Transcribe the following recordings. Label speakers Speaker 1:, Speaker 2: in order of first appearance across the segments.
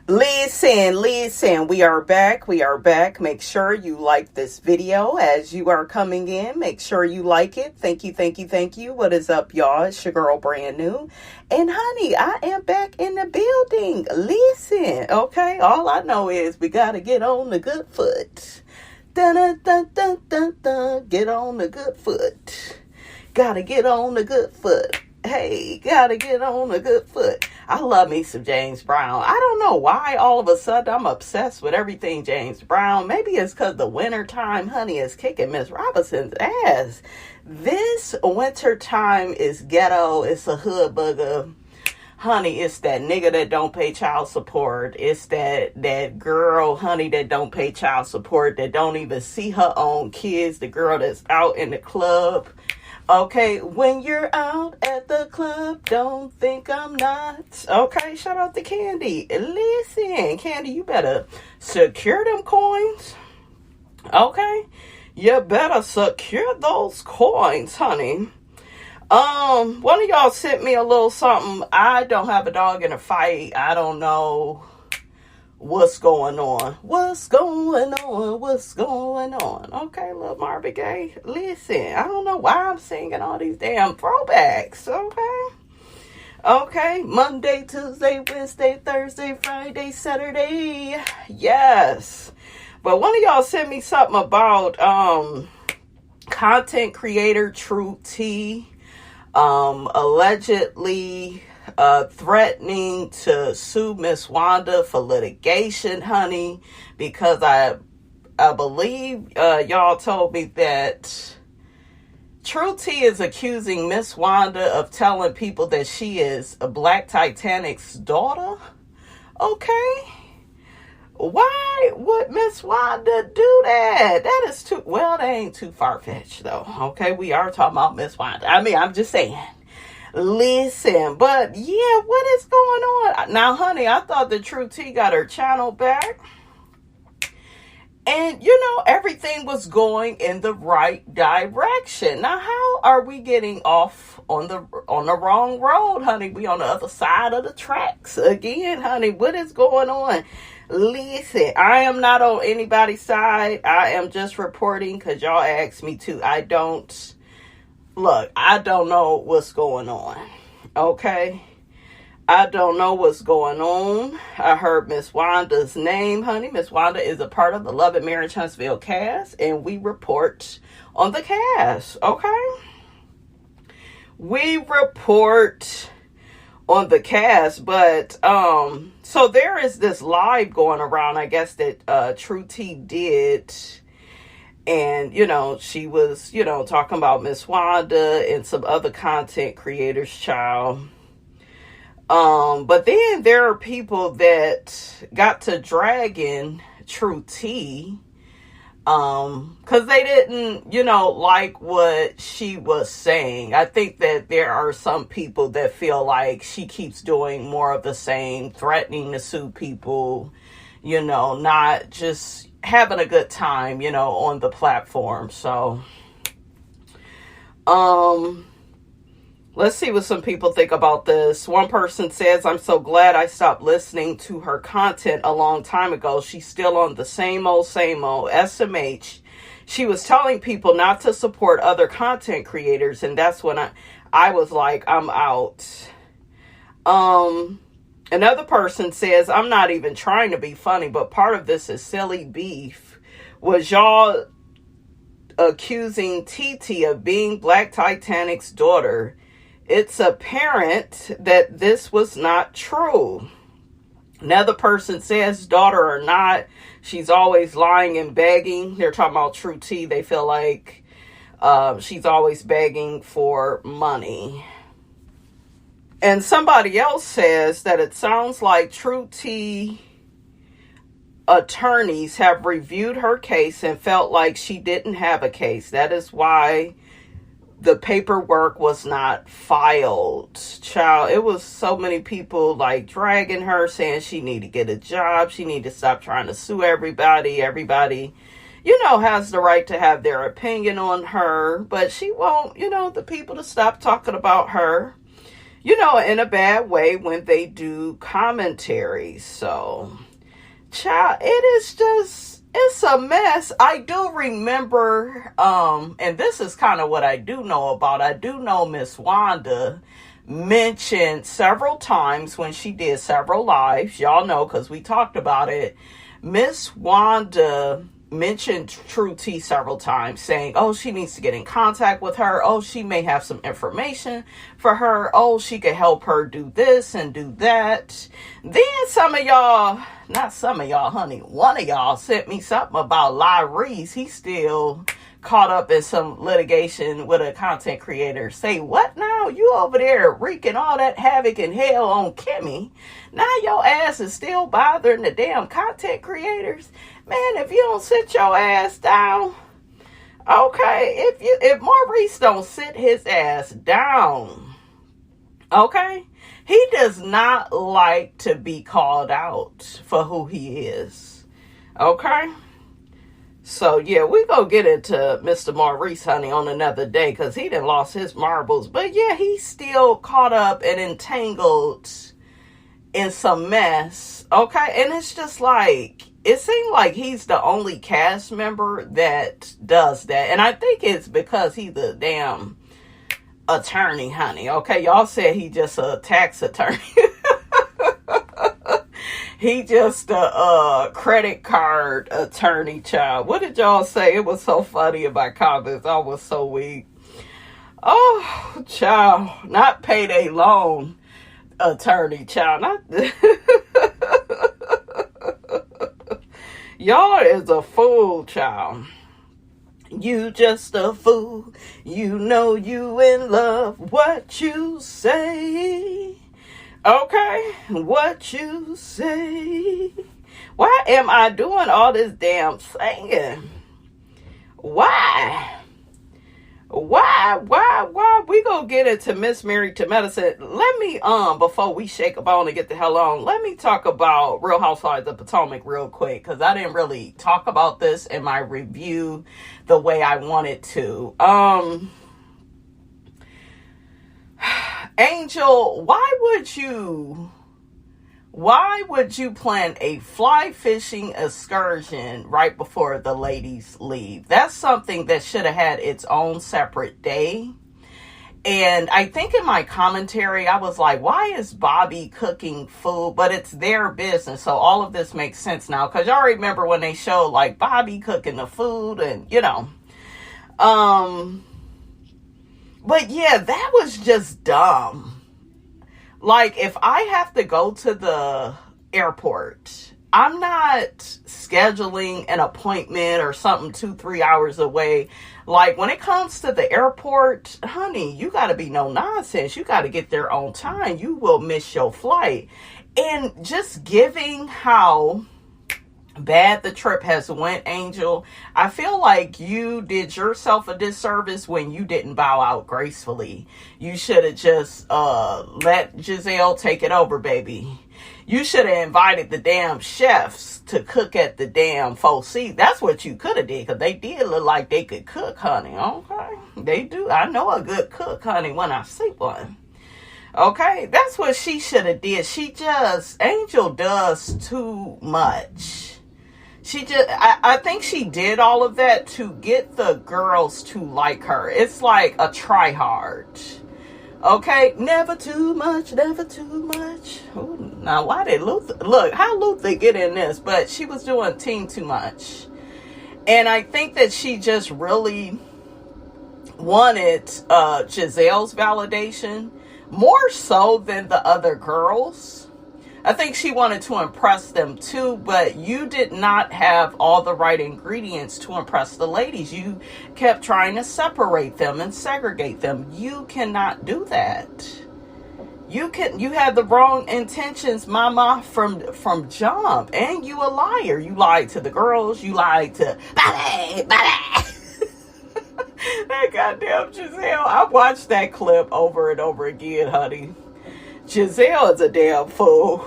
Speaker 1: Listen, we are back. Make sure you like this video as you are coming in. Make sure you like it. Thank you. What is up, y'all? It's your girl, Brand New. And honey, I am back in the building. Listen, okay? All I know is we got to get on the good foot. Dun, dun, dun, dun, dun, dun. Get on the good foot. Gotta get on the good foot. Hey, gotta get on a good foot. I love me some James Brown. I don't know why all of a sudden I'm obsessed with everything James Brown. Maybe it's because the winter time, honey, is kicking Miss Robinson's ass. This winter time is ghetto. It's a hood bugger. Honey, it's that nigga that don't pay child support. It's that girl, honey, that don't pay child support, that don't even see her own kids. The girl that's out in the club. Okay, when you're out at the club, don't think I'm not. Okay, shout out to Candy. Listen, Candy, you better secure them coins. Okay, you better secure those coins, honey. One of y'all sent me a little something. I don't have a dog in a fight. I don't know what's going on. Okay, little Marvin Gaye. Listen, I don't know why I'm singing all these damn throwbacks. Okay, Monday, Tuesday, Wednesday, Thursday, Friday, Saturday. Yes. But one of y'all sent me something about content creator True T allegedly threatening to sue Miss Wanda for litigation, honey, because I believe y'all told me that True T is accusing Miss Wanda of telling people that she is a Black Titanic's daughter. Okay. Why would Miss Wanda do that? That is too, well, that ain't too far-fetched though. Okay, we are talking about Miss Wanda. I mean, I'm just saying. Listen, but yeah, what is going on? Now, honey, I thought the True T got her channel back. And, everything was going in the right direction. Now, how are we getting off on the wrong road, honey? We on the other side of the tracks again, honey. What is going on? Listen, I am not on anybody's side. I am just reporting because y'all asked me to. I don't know what's going on. Okay? I don't know what's going on. I heard Miss Wanda's name, honey. Miss Wanda is a part of the Love and Marriage Huntsville cast, and we report on the cast, okay? We report on the cast, but, so there is this live going around, I guess, that True T did. And, she was, talking about Miss Wanda and some other content creators, child. But then there are people that got to dragging True T, cause they didn't, like what she was saying. I think that there are some people that feel like she keeps doing more of the same, threatening to sue people, not just having a good time, on the platform. So, let's see what some people think about this. One person says, I'm so glad I stopped listening to her content a long time ago. She's still on the same old SMH. She was telling people not to support other content creators. And that's when I was like, I'm out. Another person says, I'm not even trying to be funny, but part of this is silly beef. Was y'all accusing TT of being Black Titanic's daughter? It's apparent that this was not true. Another person says, daughter or not, she's always lying and begging. They're talking about True T. They feel like she's always begging for money. And somebody else says that it sounds like True T attorneys have reviewed her case and felt like she didn't have a case. That is why the paperwork was not filed. Child, it was so many people like dragging her, saying she need to get a job. She need to stop trying to sue everybody. Everybody, has the right to have their opinion on her, but she won't, the people to stop talking about her. in a bad way when they do commentary. So, child, it's a mess. I do remember, and this is kind of what I do know about. I do know Miss Wanda mentioned several times when she did several lives. Y'all know, because we talked about it. Miss Wanda mentioned True T several times, saying, oh, she needs to get in contact with her. Oh, she may have some information for her. Oh, she could help her do this and do that. Then some of y'all, not some of y'all, honey, one of y'all sent me something about Lyrese. He's still caught up in some litigation with a content creator. Say, what now? You over there wreaking all that havoc and hell on Kimmy. Now your ass is still bothering the damn content creators. Man, if you don't sit your ass down, okay, if Maurice don't sit his ass down, okay, he does not like to be called out for who he is, okay? So, yeah, we gonna get into Mr. Maurice, honey, on another day, because he done lost his marbles. But, yeah, he's still caught up and entangled in some mess, okay? And it's just like, it seems like he's the only cast member that does that. And I think it's because he's a damn attorney, honey, okay? Y'all said he just a tax attorney. He just a credit card attorney, child. What did y'all say? It was so funny in my comments. I was so weak. Oh, child. Not payday loan attorney, child. Not y'all is a fool, child. You just a fool. You know you in love. What you say? Okay, what you say? Why am I doing all this damn singing? Why? We gonna get into Miss Married to Medicine. Let me, before we shake a bone and get the hell on, let me talk about Real Housewives of Potomac real quick, because I didn't really talk about this in my review the way I wanted to. Angel, why would you plan a fly fishing excursion right before the ladies leave? That's something that should have had its own separate day. And I think in my commentary, I was like, why is Bobby cooking food? But it's their business. So all of this makes sense now. Because y'all remember when they showed like Bobby cooking the food and, but yeah, that was just dumb. Like, if I have to go to the airport, I'm not scheduling an appointment or something 2-3 hours away. Like, when it comes to the airport, honey, you got to be no nonsense. You got to get there on time. You will miss your flight. And just giving how bad the trip has went, Angel, I feel like you did yourself a disservice when you didn't bow out gracefully. You should have just let Giselle take it over, baby. You should have invited the damn chefs to cook at the damn 4C. That's what you could have did, because they did look like they could cook, honey. Okay, they do. I know a good cook, honey, when I see one. Okay, that's what she should have did. Angel does too much. I think she did all of that to get the girls to like her. It's like a try hard. Okay, never too much, never too much. Ooh, now, why did Luther, look, how Luther get in this? But she was doing team too much. And I think that she just really wanted Giselle's validation more so than the other girls. I think she wanted to impress them too, but you did not have all the right ingredients to impress the ladies. You kept trying to separate them and segregate them. You cannot do that. You had the wrong intentions, mama, from jump. And you a liar. You lied to the girls. You lied to Bobby. That goddamn Giselle. I watched that clip over and over again, honey. Giselle is a damn fool.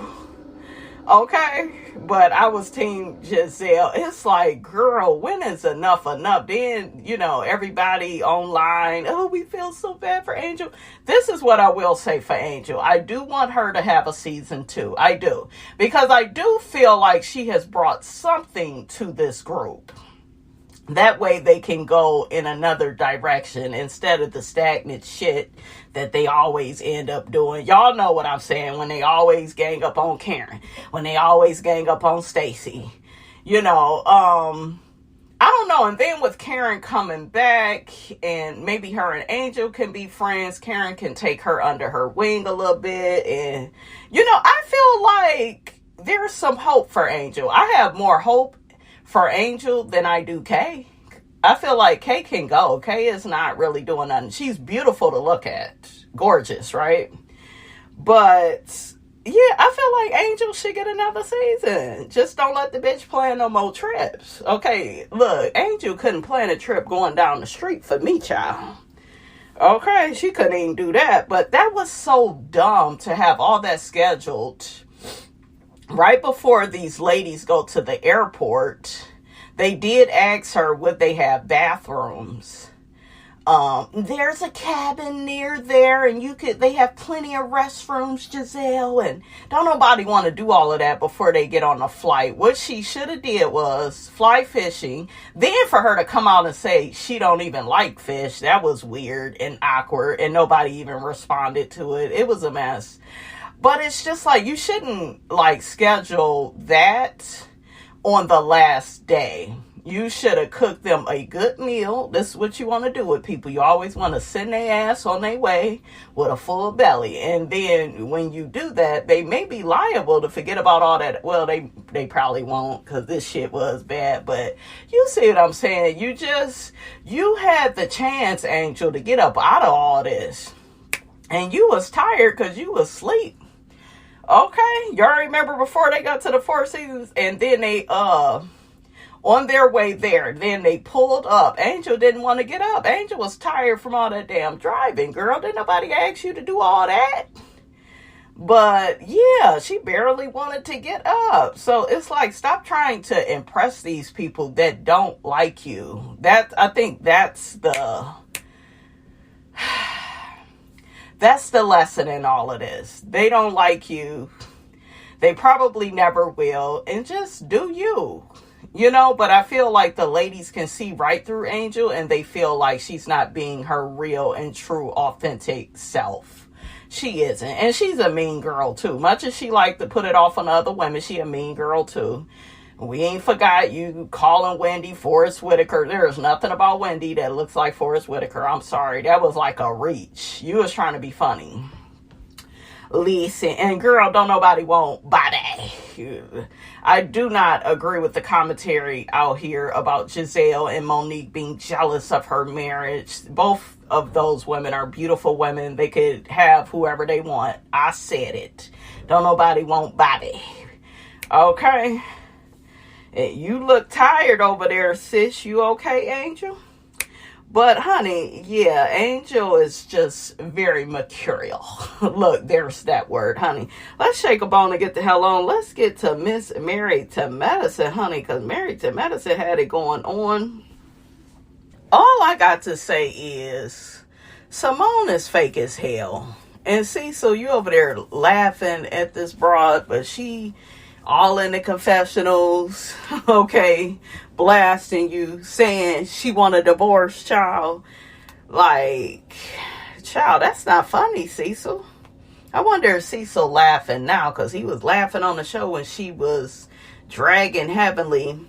Speaker 1: Okay, but I was team Giselle. It's like, girl, when is enough enough? Then, everybody online, oh, we feel so bad for Angel. This is what I will say for Angel. I do want her to have a season 2. I do. Because I do feel like she has brought something to this group. That way they can go in another direction instead of the stagnant shit that they always end up doing. Y'all know what I'm saying, when they always gang up on Karen, when they always gang up on Stacy. I don't know. And then with Karen coming back and maybe her and Angel can be friends, Karen can take her under her wing a little bit. And, I feel like there's some hope for Angel. I have more hope for Angel than I do Kay. I feel like Kay can go. Kay is not really doing nothing. She's beautiful to look at. Gorgeous, right? But, yeah, I feel like Angel should get another season. Just don't let the bitch plan no more trips. Okay, look, Angel couldn't plan a trip going down the street for me, child. Okay, she couldn't even do that. But that was so dumb to have all that scheduled right before these ladies go to the airport. They did ask her, would they have bathrooms? There's a cabin near there, and they have plenty of restrooms, Giselle, and don't nobody want to do all of that before they get on a flight. What she should have did was fly fishing. Then for her to come out and say she don't even like fish, that was weird and awkward, and nobody even responded to it. It was a mess. But it's just like, you shouldn't schedule that on the last day. You should have cooked them a good meal. This is what you want to do with people. You always want to send their ass on their way with a full belly. And then when you do that, they may be liable to forget about all that. Well, they probably won't, because this shit was bad. But you see what I'm saying? You had the chance, Angel, to get up out of all this. And you was tired because you was asleep. Okay, y'all remember before they got to the Four Seasons, and then they, on their way there, then they pulled up. Angel didn't want to get up. Angel was tired from all that damn driving, girl. Didn't nobody ask you to do all that? But, yeah, she barely wanted to get up. So it's like, stop trying to impress these people that don't like you. I think that's the lesson in all of this. They don't like you. They probably never will. And just do you. But I feel like the ladies can see right through Angel, and they feel like she's not being her real and true authentic self. She isn't. And she's a mean girl too. Much as she like to put it off on other women, she a mean girl too. We ain't forgot you calling Wendy Forrest Whitaker. There's nothing about Wendy that looks like Forrest Whitaker. I'm sorry. That was like a reach. You was trying to be funny. Listen, and girl, don't nobody want body. I do not agree with the commentary out here about Giselle and Monique being jealous of her marriage. Both of those women are beautiful women. They could have whoever they want. I said it. Don't nobody want body. Okay? You look tired over there, sis. You okay, Angel? But, honey, yeah, Angel is just very mercurial. Look, there's that word, honey. Let's shake a bone and get the hell on. Let's get to Miss Married to Medicine, honey, because Married to Medicine had it going on. All I got to say is, Simone is fake as hell. And see, so you over there laughing at this broad, but she all in the confessionals, okay, blasting you, saying she want a divorce, child. Like, child, that's not funny, Cecil. I wonder if Cecil laughing now, because he was laughing on the show when she was dragging Heavenly.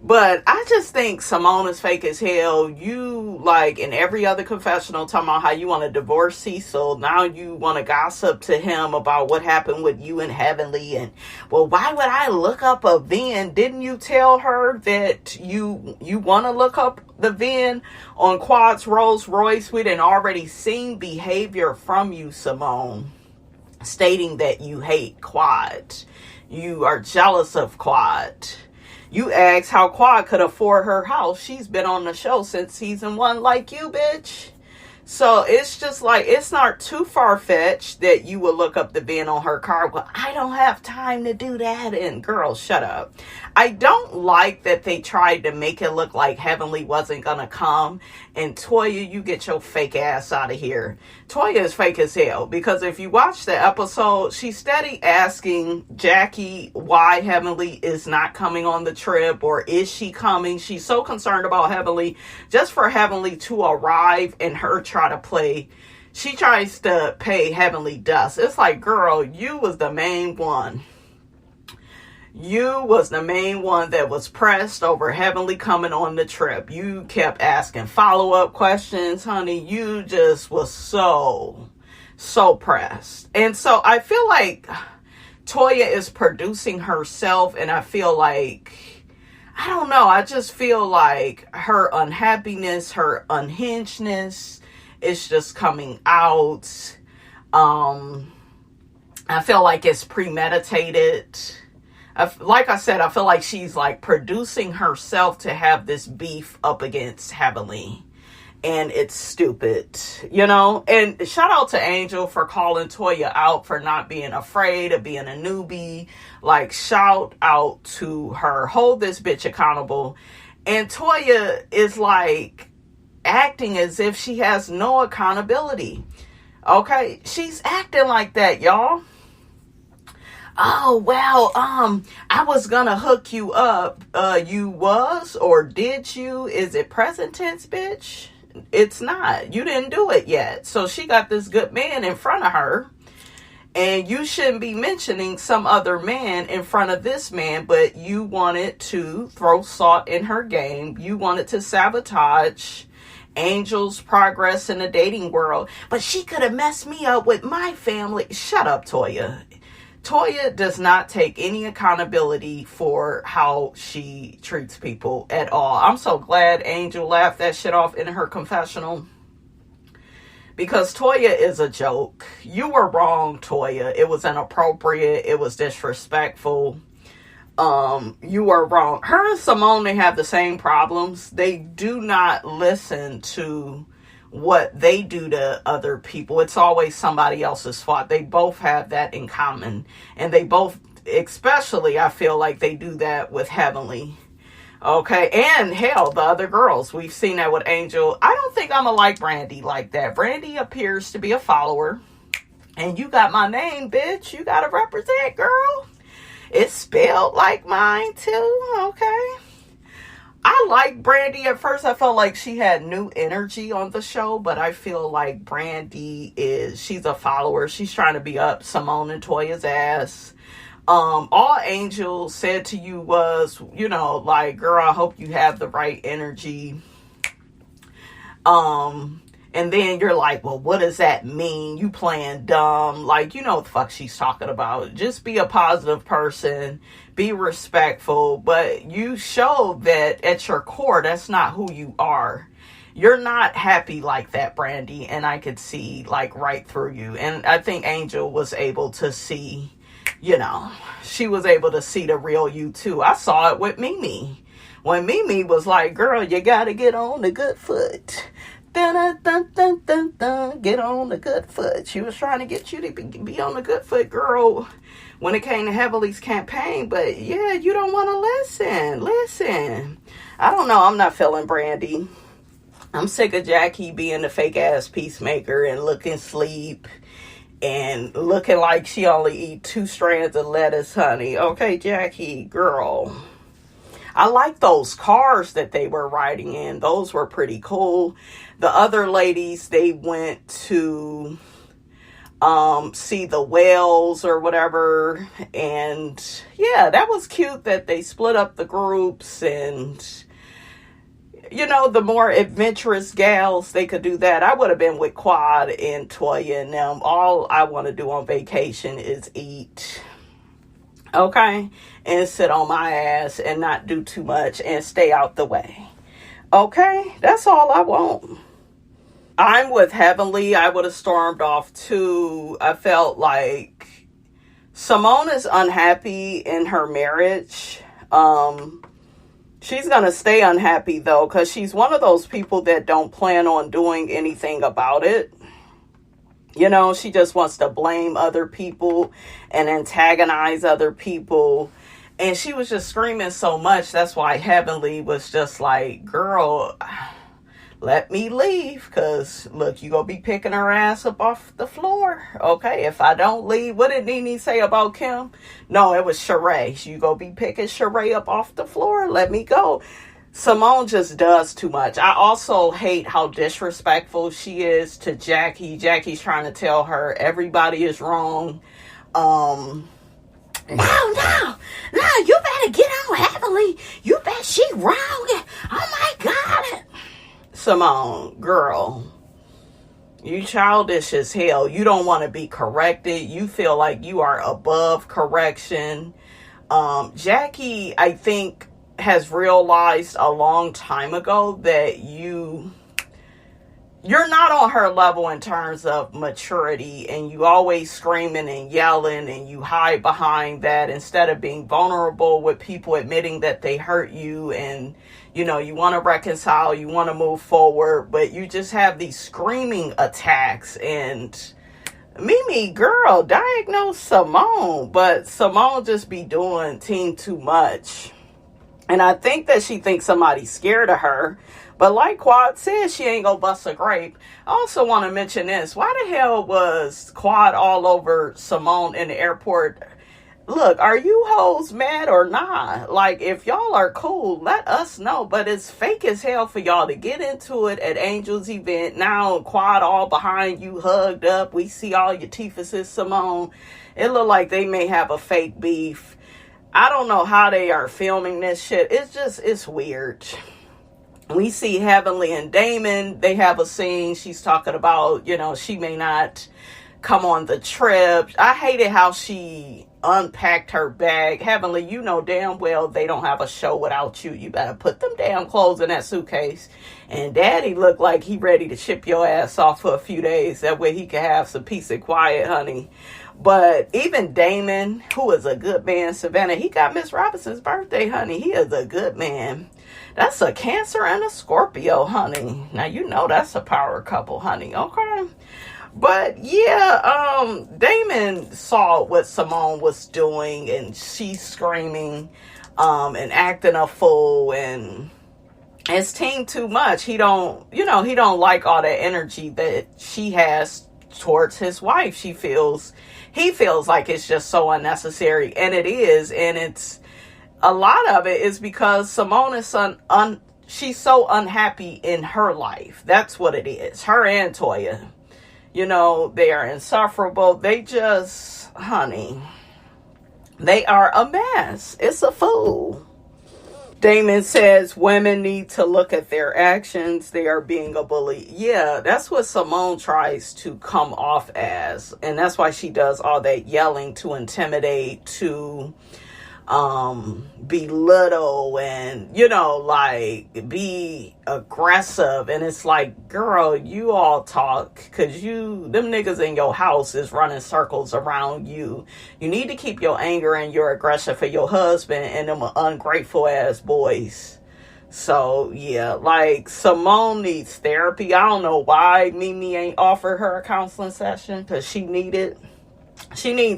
Speaker 1: But I just think Simone is fake as hell. You, like, in every other confessional, talking about how you want to divorce Cecil. Now you want to gossip to him about what happened with you and Heavenly. And, well, why would I look up a VIN? Didn't you tell her that you want to look up the VIN on Quad's Rolls Royce? We'd already seen behavior from you, Simone, stating that you hate Quad. You are jealous of Quad. You asked how Quad could afford her house. She's been on the show since season 1 like you, bitch. So it's just like, it's not too far-fetched that you would look up the VIN on her car. Well, I don't have time to do that. And girl, shut up. I don't like that they tried to make it look like Heavenly wasn't going to come. And Toya, you get your fake ass out of here. Toya is fake as hell. Because if you watch the episode, she's steady asking Jackie why Heavenly is not coming on the trip. Or is she coming? She's so concerned about Heavenly. Just for Heavenly to arrive and her try to play. She tries to pay Heavenly dust. It's like, girl, you was the main one. You was the main one that was pressed over Heavenly coming on the trip. You kept asking follow-up questions, honey. You just was so pressed. And so I feel like Toya is producing herself, and I feel like, I don't know, I just feel like her unhappiness, her unhingedness is just coming out. I feel like it's premeditated. Like I said, I feel like she's like producing herself to have this beef up against Heavenly. And it's stupid, you know? And shout out to Angel for calling Toya out for not being afraid of being a newbie. Like, shout out to her. Hold this bitch accountable. And Toya is like acting as if she has no accountability. Okay? She's acting like that, y'all. Oh, well, I was gonna hook you up. You was, or did you? Is it present tense, bitch? It's not. You didn't do it yet. So she got this good man in front of her. And you shouldn't be mentioning some other man in front of this man, but you wanted to throw salt in her game. You wanted to sabotage Angel's progress in the dating world. But she could have messed me up with my family. Shut up, Toya. Toya does not take any accountability for how she treats people at all. I'm so glad Angel laughed that shit off in her confessional. Because Toya is a joke. You were wrong, Toya. It was inappropriate. It was disrespectful. You were wrong. Her and Simone, they have the same problems. They do not listen to what they do to other people. It's always somebody else's fault. They both have that in common. And they both, especially, I feel like they do that with Heavenly. Okay, and hell, the other girls. We've seen that with Angel. I don't think I'm gonna like Brandy like that. Brandy appears to be a follower. And you got my name, bitch. You gotta represent, girl. It's spelled like mine, too. Okay. I like Brandy. At first, I felt like she had new energy on the show, but I feel like Brandy she's a follower. She's trying to be up Simone and Toya's ass. All Angel said to you was, you know, like, girl, I hope you have the right energy. And then you're like, well, what does that mean? You playing dumb. Like, you know what the fuck she's talking about. Just be a positive person. Be respectful. But you show that at your core, that's not who you are. You're not happy like that, Brandy. And I could see, like, right through you. And I think Angel was able to see, you know, she was able to see the real you, too. I saw it with Mimi. When Mimi was like, girl, you got to get on the good foot. Dun, dun, dun, dun, dun, get on the good foot. She was trying to get you to be on the good foot, girl, when it came to Heavenly's campaign. But yeah, you don't want to listen. I don't know. I'm not feeling Brandy. I'm sick of Jackie being the fake ass peacemaker and looking sleep and looking like she only eat 2 strands of lettuce, honey. Okay, Jackie, girl. I like those cars that they were riding in. Those were pretty cool. The other ladies, they went to see the whales or whatever. And yeah, that was cute that they split up the groups. And, you know, the more adventurous gals, they could do that. I would have been with Quad and Toya and them. All I want to do on vacation is eat. Okay? And sit on my ass and not do too much and stay out the way. Okay? That's all I want. I'm with Heavenly. I would have stormed off too. I felt like Simone is unhappy in her marriage. She's going to stay unhappy, though, because she's one of those people that don't plan on doing anything about it. You know, she just wants to blame other people and antagonize other people. And she was just screaming so much. That's why Heavenly was just like, girl, let me leave. Because, look, you going to be picking her ass up off the floor. Okay, if I don't leave. What did Nene say about Kim? No, it was Sheree. You going to be picking Sheree up off the floor. Let me go. Simone just does too much. I also hate how disrespectful she is to Jackie. Jackie's trying to tell her everybody is wrong. No, you better get on Heavenly. You bet she wrong. Oh my God. Simone, girl, you childish as hell. You don't want to be corrected. You feel like you are above correction. Jackie, I think, has realized a long time ago that you're not on her level in terms of maturity, and you always screaming and yelling and you hide behind that instead of being vulnerable with people admitting that they hurt you, and you know, you want to reconcile, you want to move forward, but you just have these screaming attacks. And Mimi, girl, diagnose Simone, but Simone just be doing too much. And I think that she thinks somebody's scared of her. But like Quad said, she ain't gonna bust a grape. I also want to mention this. Why the hell was Quad all over Simone in the airport? Look, are you hoes mad or not? Like, if y'all are cool, let us know. But it's fake as hell for y'all to get into it at Angel's event. Now Quad all behind you, hugged up. We see all your teethuses, Simone. It look like they may have a fake beef. I don't know how they are filming this shit. It's weird. We see Heavenly and Damon. They have a scene. She's talking about, you know, she may not come on the trip. I hated how she unpacked her bag. Heavenly, you know damn well they don't have a show without you. You better put them damn clothes in that suitcase. And Daddy looked like he ready to ship your ass off for a few days. That way he can have some peace and quiet, honey. But even Damon, who is a good man, Savannah, he got Miss Robinson's birthday, honey. He is a good man. That's a Cancer and a Scorpio, honey. Now, you know that's a power couple, honey. Okay. But yeah, Damon saw what Simone was doing, and she's screaming, and acting a fool, and it's too much. He don't like all that energy that she has towards his wife. He feels like it's just so unnecessary, and it is, and it's a lot of it is because Simone is she's so unhappy in her life. That's what it is. Her and Toya, you know, they are insufferable. They just, honey, they are a mess. It's a fool. Damon says women need to look at their actions. They are being a bully. Yeah, that's what Simone tries to come off as. And that's why she does all that yelling to intimidate, to belittle, and, you know, like, be aggressive. And it's like, girl, you all talk because them niggas in your house is running circles around you. You need to keep your anger and your aggression for your husband and them ungrateful ass boys. So yeah, like, Simone needs therapy. I don't know why Mimi ain't offered her a counseling session, because she needs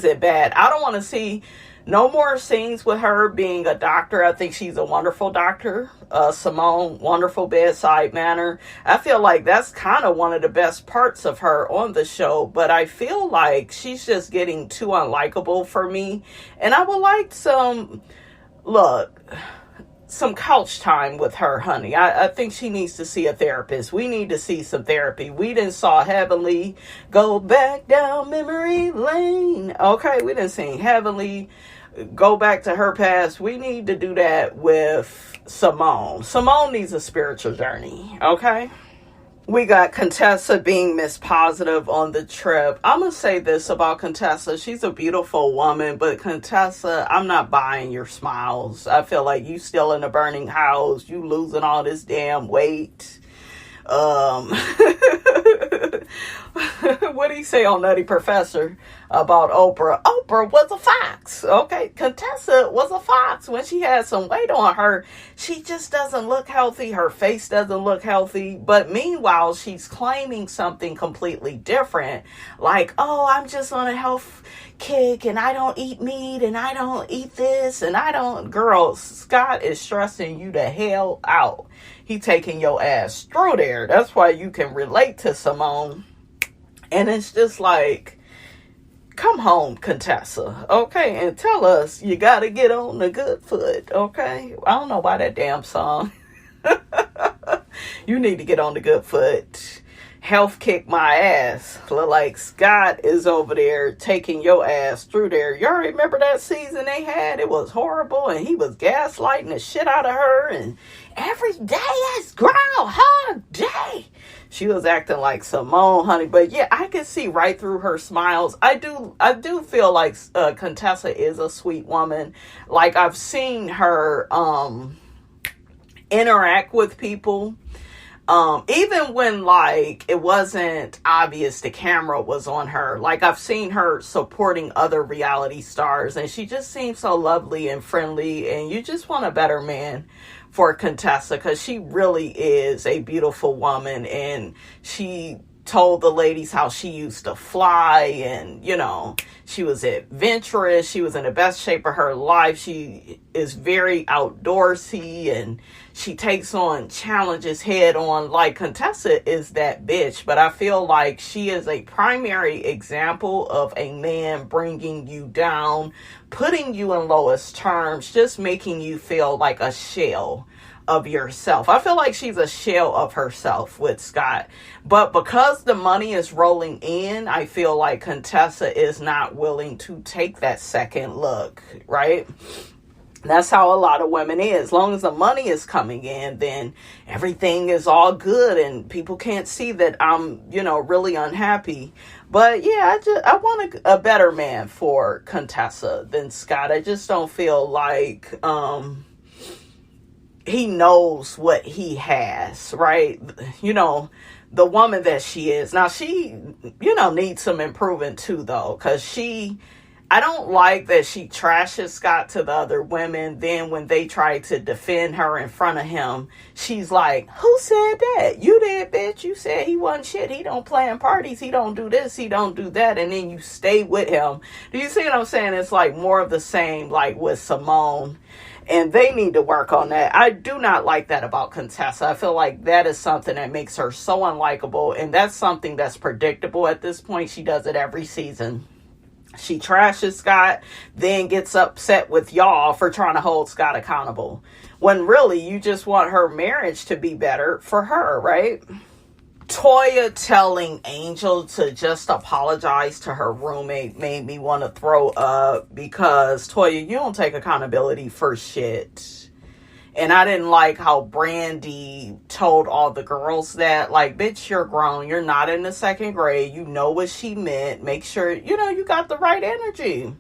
Speaker 1: it bad. I don't want to see no more scenes with her being a doctor. I think she's a wonderful doctor. Simone, wonderful bedside manner. I feel like that's kind of one of the best parts of her on the show. But I feel like she's just getting too unlikable for me. And I would like some couch time with her, honey. I think she needs to see a therapist. We need to see some therapy. We didn't saw Heavenly go back down memory lane. Okay, we didn't see Heavenly go back to her past. We need to do that with Simone. Simone needs a spiritual journey, okay? We got Contessa being Miss Positive on the trip. I'm going to say this about Contessa. She's a beautiful woman, but Contessa, I'm not buying your smiles. I feel like you still in a burning house. You losing all this damn weight. What did he say on Nutty Professor about Oprah? Oprah was a fox. Okay, Contessa was a fox when she had some weight on her. She just doesn't look healthy. Her face doesn't look healthy. But meanwhile, she's claiming something completely different. Like, oh, I'm just on a health kick and I don't eat meat and I don't eat this and I don't. Girl, Scott is stressing you the hell out. He taking your ass through there. That's why you can relate to Simone. And it's just like, come home, Contessa, okay? And tell us you got to get on the good foot, okay? I don't know why that damn song. You need to get on the good foot. Health kick my ass. Look like Scott is over there taking your ass through there. Y'all remember that season they had? It was horrible, and he was gaslighting the shit out of her, and every day is Groundhog Day. She was acting like Simone, honey. But yeah, I can see right through her smiles. I do feel like Contessa is a sweet woman. Like, I've seen her interact with people. Even when, like, it wasn't obvious the camera was on her. Like, I've seen her supporting other reality stars, and she just seems so lovely and friendly, and you just want a better man for Contessa, because she really is a beautiful woman, and she told the ladies how she used to fly, and, you know, she was adventurous. She was in the best shape of her life. She is very outdoorsy, and she takes on challenges head on. Like, Contessa is that bitch, but I feel like she is a primary example of a man bringing you down, putting you in lowest terms, just making you feel like a shell of yourself. I feel like she's a shell of herself with Scott. But because the money is rolling in, I feel like Contessa is not willing to take that second look, right? That's how a lot of women is. As long as the money is coming in, then everything is all good and people can't see that I'm, you know, really unhappy. But yeah, I want a better man for Contessa than Scott. I just don't feel like he knows what he has, right? You know, the woman that she is. Now, she, you know, needs some improving too, though, because I don't like that she trashes Scott to the other women. Then when they try to defend her in front of him, she's like, who said that? You did, bitch. You said he wasn't shit. He don't plan parties. He don't do this. He don't do that. And then you stay with him. Do you see what I'm saying? It's like more of the same, like with Simone. And they need to work on that. I do not like that about Contessa. I feel like that is something that makes her so unlikable. And that's something that's predictable at this point. She does it every season. She trashes Scott, then gets upset with y'all for trying to hold Scott accountable. When really, you just want her marriage to be better for her, right? Toya telling Angel to just apologize to her roommate made me want to throw up, because Toya, you don't take accountability for shit. And I didn't like how Brandy told all the girls that, like, bitch, you're grown. You're not in the second grade. You know what she meant. Make sure, you know, you got the right energy.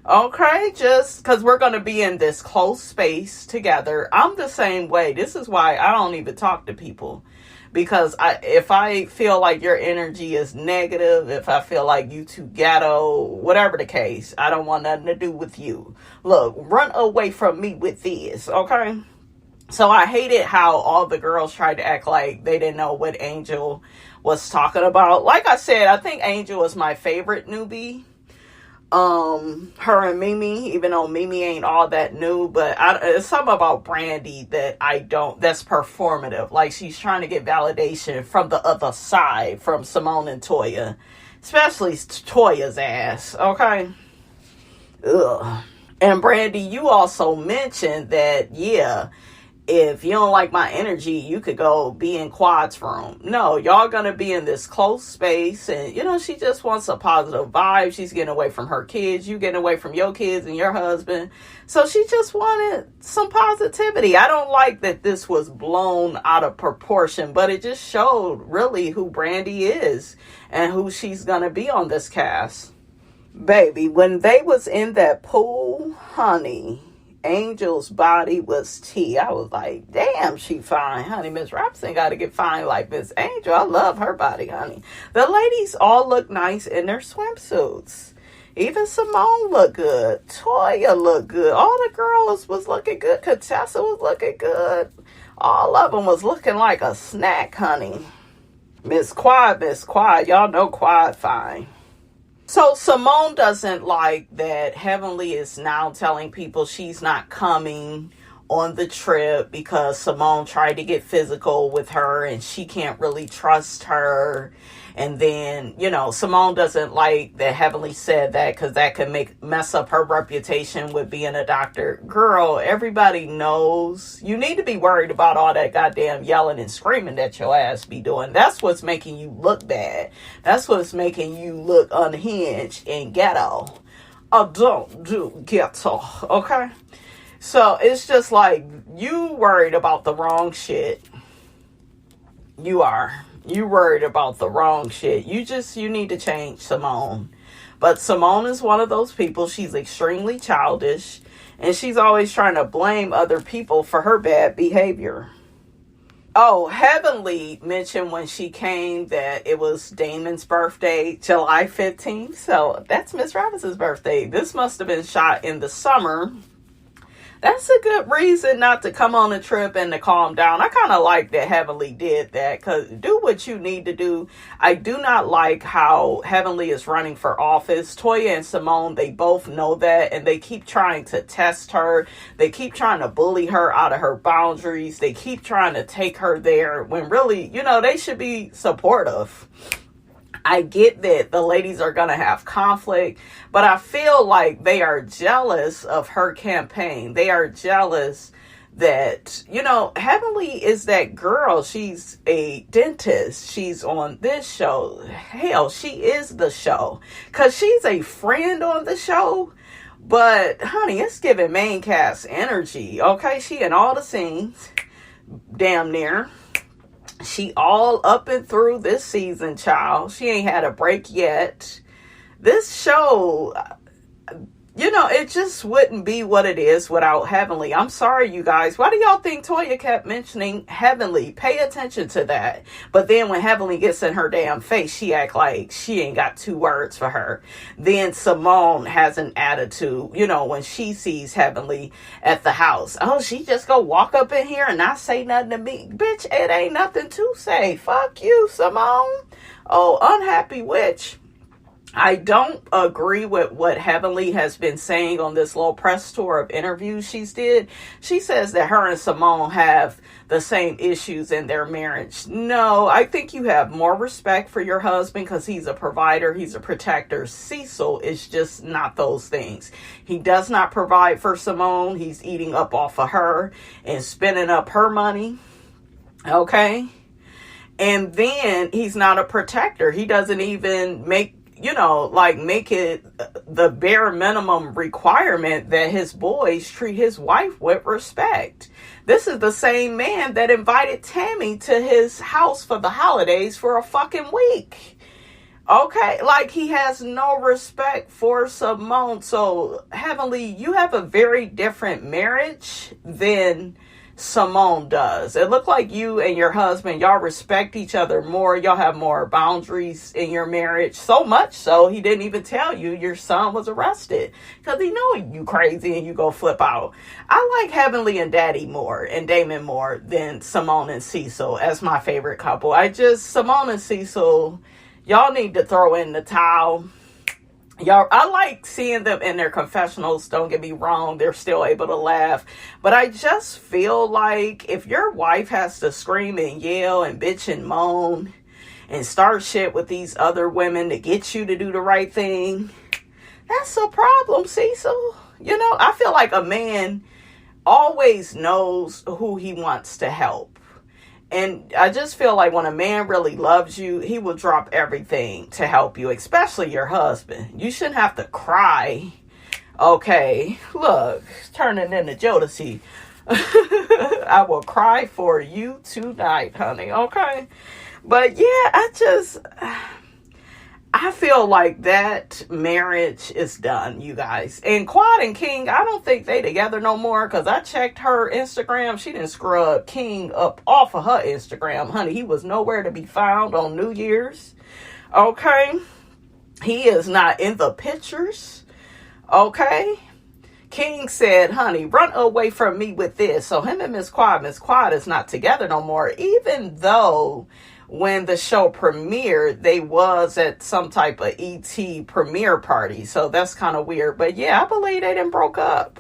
Speaker 1: Okay, just because we're going to be in this close space together. I'm the same way. This is why I don't even talk to people. Because if I feel like your energy is negative, if I feel like you too ghetto, whatever the case, I don't want nothing to do with you. Look, run away from me with this, okay? So I hated how all the girls tried to act like they didn't know what Angel was talking about. Like I said, I think Angel is my favorite newbie. Her and Mimi, even though Mimi ain't all that new, but it's something about Brandy that that's performative. Like, she's trying to get validation from the other side, from Simone and Toya, especially Toya's ass, okay? Ugh. And Brandy, you also mentioned that, yeah, if you don't like my energy, you could go be in Quad's room. No, y'all gonna be in this close space, and, you know, she just wants a positive vibe. She's getting away from her kids. You getting away from your kids and your husband. So she just wanted some positivity. I don't like that this was blown out of proportion, but it just showed really who Brandy is and who she's gonna be on this cast. Baby, when they was in that pool, honey, Angel's body was tea. I was like, damn, she fine, honey. Miss Robinson got to get fine like Miss Angel. I love her body, honey. The ladies all look nice in their swimsuits. Even Simone looked good. Toya looked good. All the girls was looking good. Contessa was looking good. All of them was looking like a snack, honey. Miss Quad. Y'all know Quad fine. So Simone doesn't like that Heavenly is now telling people she's not coming on the trip because Simone tried to get physical with her and she can't really trust her. And then, Simone doesn't like that Heavenly said that because that could mess up her reputation with being a doctor. Girl, everybody knows you need to be worried about all that goddamn yelling and screaming that your ass be doing. That's what's making you look bad. That's what's making you look unhinged and ghetto. Don't do ghetto, okay? So it's just like you worried about the wrong shit. You are. You worried about the wrong shit. You need to change Simone. But Simone is one of those people. She's extremely childish. And she's always trying to blame other people for her bad behavior. Oh, Heavenly mentioned when she came that it was Damon's birthday, July 15th. So that's Miss Robinson's birthday. This must have been shot in the summer. That's a good reason not to come on a trip and to calm down. I kind of like that Heavenly did that because do what you need to do. I do not like how Heavenly is running for office. Toya and Simone, they both know that and they keep trying to test her. They keep trying to bully her out of her boundaries. They keep trying to take her there when really, they should be supportive. I get that the ladies are going to have conflict, but I feel like they are jealous of her campaign. They are jealous that, Heavenly is that girl. She's a dentist. She's on this show. Hell, she is the show because she's a friend on the show. But, honey, it's giving main cast energy, okay? She in all the scenes, damn near. She all up and through this season, child. She ain't had a break yet. This show, it just wouldn't be what it is without Heavenly. I'm sorry, you guys. Why do y'all think Toya kept mentioning Heavenly? Pay attention to that. But then when Heavenly gets in her damn face, she act like she ain't got two words for her. Then Simone has an attitude, when she sees Heavenly at the house. Oh, she just go walk up in here and not say nothing to me. Bitch, it ain't nothing to say. Fuck you, Simone. Oh, unhappy witch. I don't agree with what Heavenly has been saying on this little press tour of interviews she's did. She says that her and Simone have the same issues in their marriage. No, I think you have more respect for your husband because he's a provider, he's a protector. Cecil is just not those things. He does not provide for Simone. He's eating up off of her and spending up her money. Okay? And then he's not a protector. He doesn't even make it the bare minimum requirement that his boys treat his wife with respect. This is the same man that invited Tammy to his house for the holidays for a fucking week. Okay, he has no respect for Simone. So, Heavenly, you have a very different marriage than Simone does. It looked like you and your husband, y'all respect each other more. Y'all have more boundaries in your marriage. So much so, he didn't even tell you your son was arrested because he know you crazy and you go flip out. I like Heavenly and Daddy more and Damon more than Simone and Cecil as my favorite couple. Simone and Cecil, y'all need to throw in the towel. Y'all, I like seeing them in their confessionals. Don't get me wrong. They're still able to laugh. But I just feel like if your wife has to scream and yell and bitch and moan and start shit with these other women to get you to do the right thing, that's a problem, Cecil. I feel like a man always knows who he wants to help. And I just feel like when a man really loves you, he will drop everything to help you, especially your husband. You shouldn't have to cry. Okay, look, turning into Jodeci. I will cry for you tonight, honey, okay? But yeah, I feel like that marriage is done, you guys. And Quad and King, I don't think they together no more, because I checked her Instagram. She didn't scrub King up off of her Instagram. Honey, he was nowhere to be found on New Year's. Okay? He is not in the pictures. Okay? King said, honey, run away from me with this. So him and Miss Quad is not together no more, even though when the show premiered, they was at some type of ET premiere party. So that's kind of weird. But yeah, I believe they done broke up.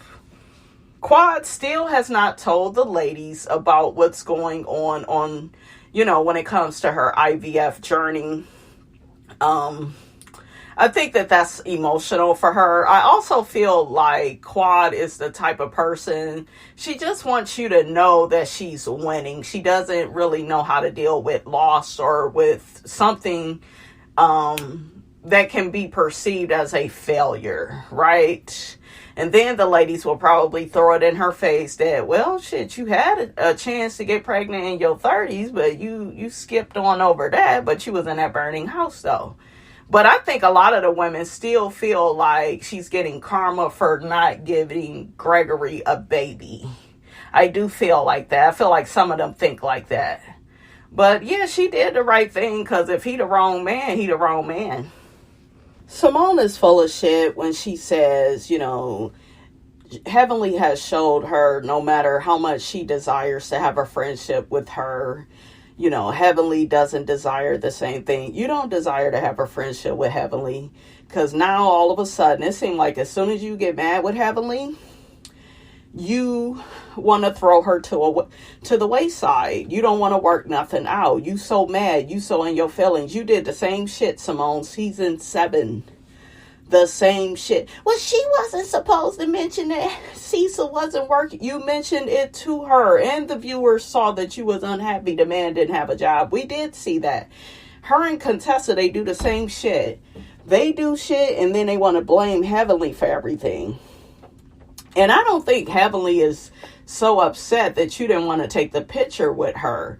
Speaker 1: Quad still has not told the ladies about what's going on, when it comes to her IVF journey. I think that that's emotional for her. I also feel like Quad is the type of person, she just wants you to know that she's winning. She doesn't really know how to deal with loss or with something that can be perceived as a failure, right? And then the ladies will probably throw it in her face that, well, shit, you had a chance to get pregnant in your 30s, but you skipped on over that, but you was in that burning house, though. But I think a lot of the women still feel like she's getting karma for not giving Gregory a baby. I do feel like that. I feel like some of them think like that. But yeah, she did the right thing, because if he the wrong man, he the wrong man. Simone is full of shit when she says, Heavenly has showed her no matter how much she desires to have a friendship with her, Heavenly doesn't desire the same thing. You don't desire to have a friendship with Heavenly, because now all of a sudden it seems like as soon as you get mad with Heavenly, you want to throw her to the wayside. You don't want to work nothing out. You so mad. You so in your feelings. You did the same shit, Simone, season 7. The same shit. Well, she wasn't supposed to mention that Cecil wasn't working. You mentioned it to her, and the viewers saw that you was unhappy the man didn't have a job. We did see that. Her and Contessa, they do the same shit. They do shit, and then they want to blame Heavenly for everything. And I don't think Heavenly is so upset that you didn't want to take the picture with her.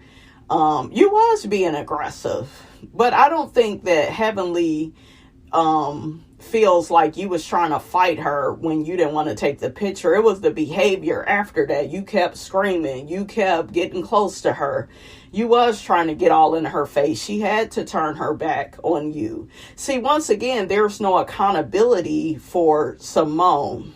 Speaker 1: You was being aggressive, but I don't think that Heavenly feels like you was trying to fight her when you didn't want to take the picture. It was the behavior after that. You kept screaming. You kept getting close to her. You was trying to get all in her face. She had to turn her back on you. See, once again, there's no accountability for Simone.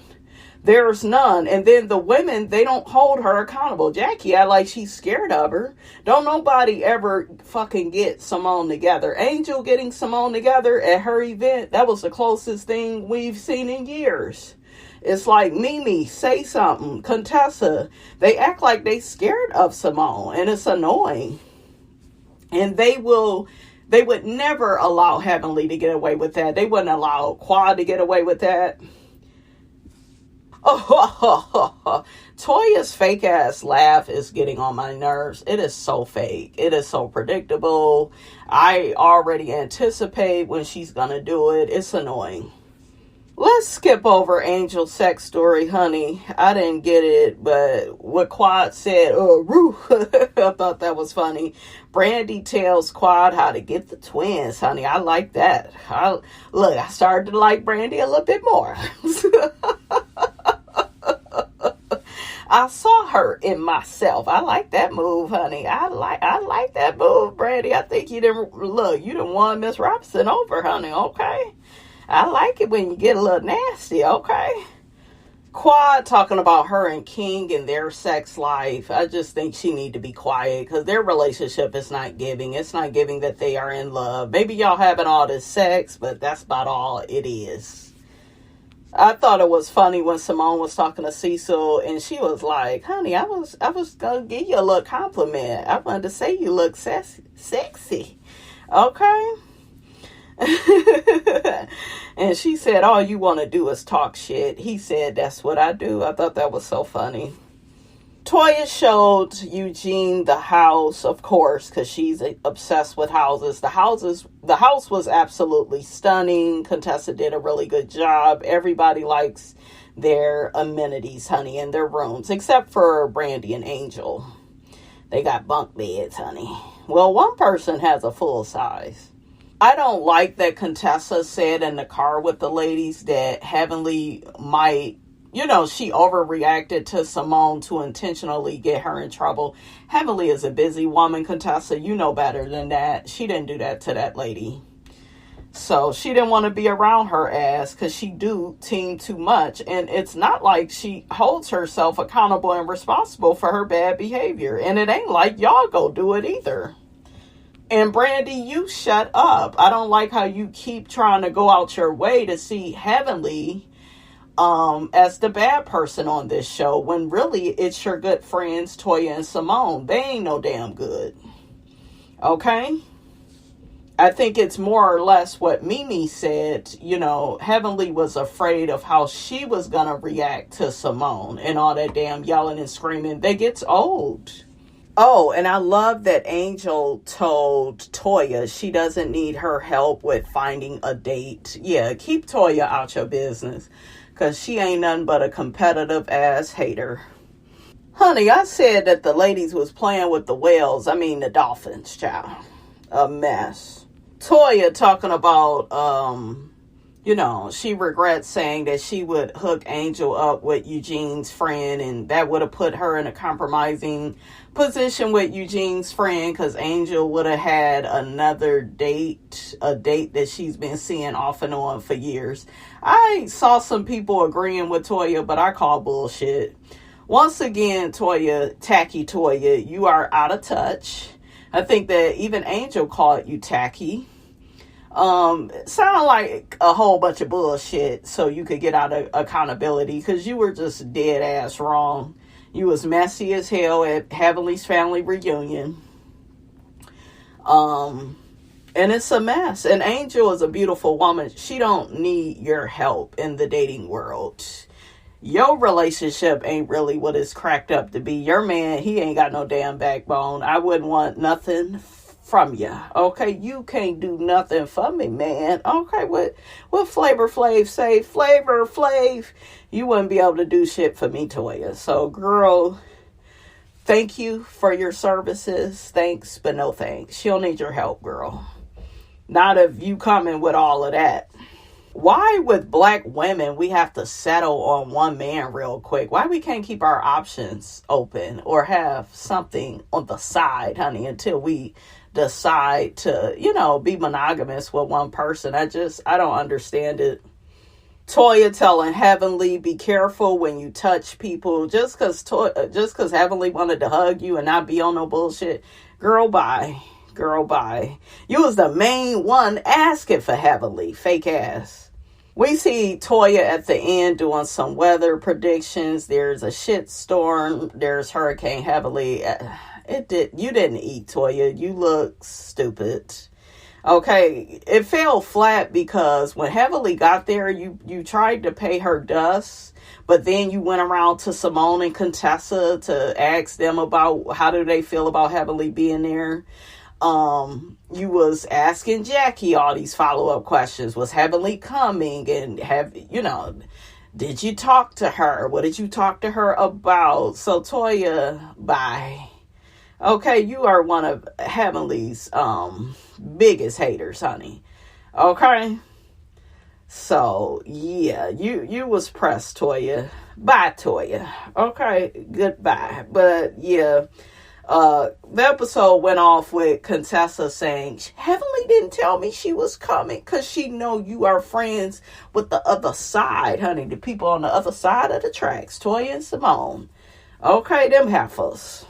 Speaker 1: There's none. And then the women, they don't hold her accountable. Jackie act like she's scared of her. Don't nobody ever fucking get Simone together. Angel getting Simone together at her event, that was the closest thing we've seen in years. It's like Mimi, say something. Contessa, they act like they scared of Simone, and it's annoying. And they would never allow Heavenly to get away with that. They wouldn't allow Quad to get away with that. Oh, Toya's fake ass laugh is getting on my nerves. It is so fake. It is so predictable. I already anticipate when she's gonna do it. It's annoying. Let's skip over Angel's sex story, honey. I didn't get it, but what Quad said, I thought that was funny. Brandy tells Quad how to get the twins, honey. I like that. I started to like Brandy a little bit more. I saw her in myself. I like that move, honey. I like that move, Brandy. I think you didn't won Miss Robinson over, honey, okay? I like it when you get a little nasty, okay? Quad talking about her and King and their sex life. I just think she need to be quiet, because their relationship is not giving. It's not giving that they are in love. Maybe y'all having all this sex, but that's about all it is. I thought it was funny when Simone was talking to Cecil, and she was like, honey, I was going to give you a little compliment. I wanted to say you look sexy. Okay? And she said, all you want to do is talk shit. He said, that's what I do. I thought that was so funny. Toya showed Eugene the house, of course, because she's obsessed with houses. The house was absolutely stunning. Contessa did a really good job. Everybody likes their amenities, honey, in their rooms, except for Brandy and Angel. They got bunk beds, honey. Well, one person has a full size. I don't like that Contessa said in the car with the ladies that Heavenly might, she overreacted to Simone to intentionally get her in trouble. Heavenly is a busy woman, Contessa. You know better than that. She didn't do that to that lady. So she didn't want to be around her ass because she do team too much. And it's not like she holds herself accountable and responsible for her bad behavior. And it ain't like y'all go do it either. And Brandy, you shut up. I don't like how you keep trying to go out your way to see Heavenly as the bad person on this show, when really it's your good friends Toya and Simone. They ain't no damn good. Okay? I think it's more or less what Mimi said. Heavenly was afraid of how she was gonna react to Simone and all that damn yelling and screaming. That gets old. Oh, and I love that Angel told Toya she doesn't need her help with finding a date. Yeah, keep Toya out your business, because she ain't nothing but a competitive ass hater. Honey, I said that the ladies was playing with the whales. I mean the dolphins, child. A mess. Toya talking about, she regrets saying that she would hook Angel up with Eugene's friend, and that would have put her in a compromising position with Eugene's friend, because Angel would have had another date, a date that she's been seeing off and on for years. I saw some people agreeing with Toya, but I call bullshit. Once again, Toya, tacky Toya, you are out of touch. I think that even Angel called you tacky. Sound like a whole bunch of bullshit so you could get out of accountability, because you were just dead ass wrong. You was messy as hell at Heavenly's family reunion. And it's a mess. And Angel is a beautiful woman. She don't need your help in the dating world. Your relationship ain't really what it's cracked up to be. Your man, he ain't got no damn backbone. I wouldn't want nothing from you. Okay, you can't do nothing for me, man. Okay, what Flavor Flav say? Flavor Flav, you wouldn't be able to do shit for me, Toya. So, girl, thank you for your services. Thanks, but no thanks. She'll need your help, girl. Not if you coming with all of that. Why with black women we have to settle on one man real quick? Why we can't keep our options open or have something on the side, honey, until we decide to, be monogamous with one person? I don't understand it. Toya telling Heavenly, be careful when you touch people. Just because Heavenly wanted to hug you and not be on no bullshit. Girl, bye. Girl, bye. You was the main one asking for Heavenly. Fake ass. We see Toya at the end doing some weather predictions. There's a shit storm. There's Hurricane Heavenly. You didn't eat, Toya. You look stupid. Okay, it fell flat because when Heavenly got there, you tried to pay her dust, but then you went around to Simone and Contessa to ask them about how do they feel about Heavenly being there. You was asking Jackie all these follow-up questions. Was Heavenly coming? And did you talk to her? What did you talk to her about? So Toya, bye. Okay, you are one of Heavenly's biggest haters, honey. Okay? So, yeah, you was pressed, Toya. Bye, Toya. Okay, goodbye. But, yeah, the episode went off with Contessa saying, Heavenly didn't tell me she was coming because she know you are friends with the other side, honey. The people on the other side of the tracks, Toya and Simone. Okay, them heifers.